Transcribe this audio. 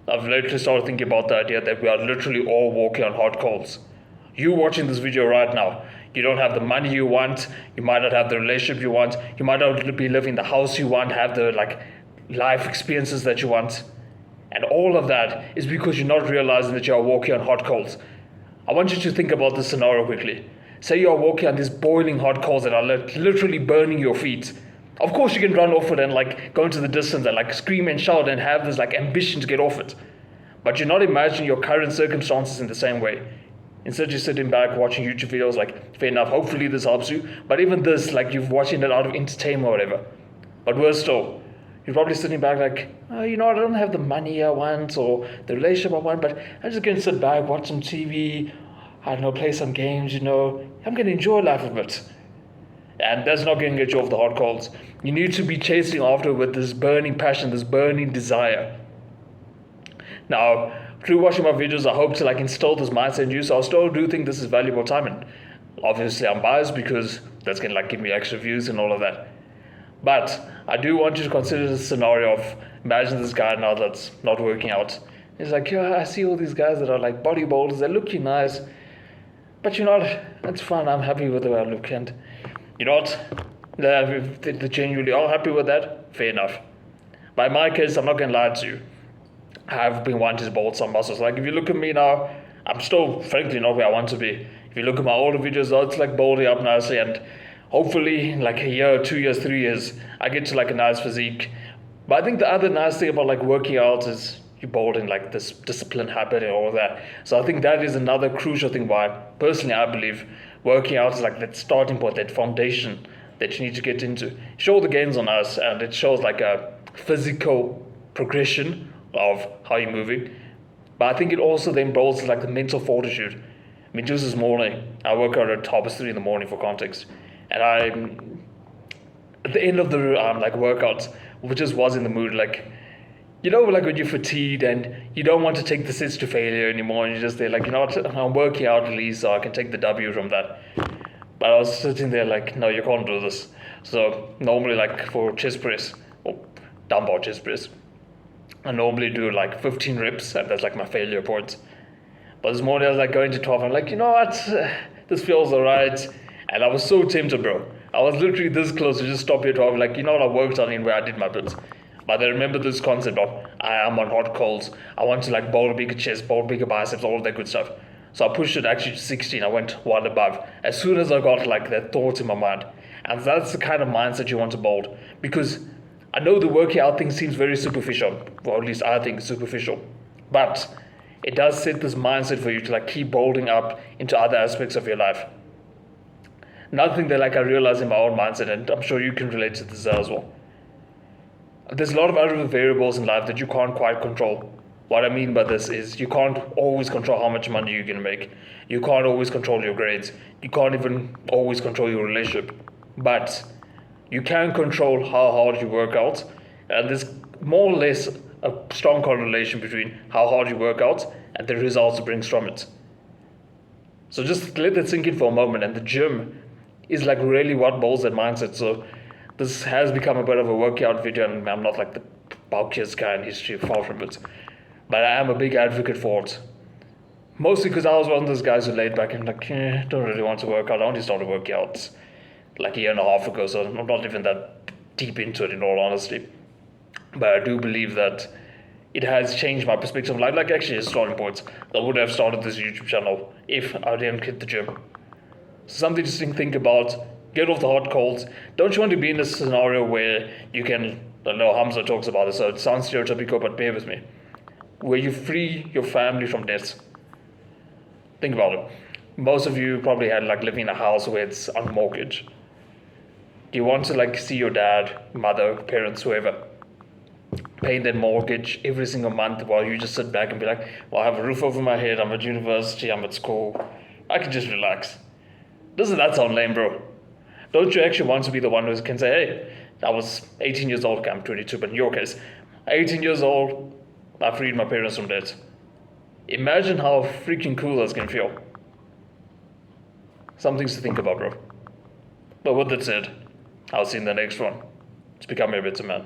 I've literally started thinking about the idea that we are literally all walking on hot coals. You watching this video right now, you don't have the money you want, you might not have the relationship you want, you might not be living the house you want, have the life experiences that you want. And all of that is because you're not realizing that you are walking on hot coals. I want you to think about this scenario quickly. Say you are walking on these boiling hot coals that are literally burning your feet. Of course you can run off it and go into the distance and scream and shout and have this ambition to get off it. But you're not imagining your current circumstances in the same way. Instead you're sitting back watching YouTube videos, fair enough, hopefully this helps you. But even this, you're watching it out of entertainment or whatever. But worse still, you're probably sitting back I don't have the money I want or the relationship I want, but I'm just going to sit back, watch some TV, I don't know, play some games, I'm going to enjoy life a bit. And that's not going to get you off the hot coals. You need to be chasing after with this burning passion, this burning desire. Now, through watching my videos, I hope to instill this mindset in you, so I still do think this is valuable time. And obviously I'm biased because that's going to give me extra views and all of that. But I do want you to consider the scenario of, imagine this guy now that's not working out. He's I see all these guys that are bodybuilders, they're looking nice. But that's fine, I'm happy with the way I look. And you know what? If they genuinely are happy with that, fair enough. But in my case, I'm not going to lie to you. I've been wanting to build some muscles. If you look at me now, I'm still frankly not where I want to be. If you look at my older videos, it's building up nicely, and hopefully a year, 2 years, 3 years, I get to a nice physique. But I think the other nice thing about working out is you building this discipline habit and all of that. So I think that is another crucial thing why personally I believe working out is that starting point, that foundation that you need to get into. Show the gains on us, and it shows a physical progression of how you're moving. But I think it also then builds the mental fortitude. I mean, just this morning, I work out at 3 in the morning for context. And I'm at the end of the workouts, which just was in the mood, when you're fatigued and you don't want to take the sits to failure anymore, and you're just there I'm working out at least so I can take the W from that. But I was sitting there no, you can't do this. So normally for chest press, or dumbbell chest press, I normally do 15 reps, and that's my failure point. But this morning I was going to 12, I'm you know what, this feels alright. And I was so tempted, bro. I was literally this close to just stop here 12, what, I worked on in where I did my bits. But I remember this concept of, I am on hot coals, I want to build a bigger chest, build bigger biceps, all of that good stuff. So I pushed it actually to 16, I went one above, as soon as I got that thought in my mind. And that's the kind of mindset you want to build. Because I know the working out thing seems very superficial, or at least I think it's superficial. But it does set this mindset for you to keep building up into other aspects of your life. Another thing that I realize in my own mindset, and I'm sure you can relate to this as well. There's a lot of other variables in life that you can't quite control. What I mean by this is you can't always control how much money you're going to make. You can't always control your grades. You can't even always control your relationship. But you can control how hard you work out. And there's more or less a strong correlation between how hard you work out and the results it brings from it. So just let that sink in for a moment. And the gym is really what builds that mindset. So this has become a bit of a workout video, and I'm not the bulkiest guy in history, far from it. But I am a big advocate for it. Mostly because I was one of those guys who laid back and don't really want to work out. I only started working out a year and a half ago, so I'm not even that deep into it in all honesty. But I do believe that it has changed my perspective of life. Actually, a starting point. I would have started this YouTube channel if I didn't hit the gym. Something to think about. Get off the hot coals. Don't you want to be in a scenario where you can, I know Hamza talks about this, so it sounds stereotypical, but bear with me, where you free your family from debt. Think about it. Most of you probably had living in a house where it's on mortgage. Do you want to see your dad, mother, parents, whoever, paying their mortgage every single month while you just sit back and be well, I have a roof over my head, I'm at university, I'm at school, I can just relax? Doesn't that sound lame, bro? Don't you actually want to be the one who can say, hey, I was 18 years old, okay, I'm 22, but in your case, 18 years old, I freed my parents from debt. Imagine how freaking cool that's going to feel. Some things to think about, bro. But with that said, I'll see you in the next one. It's becoming a better man.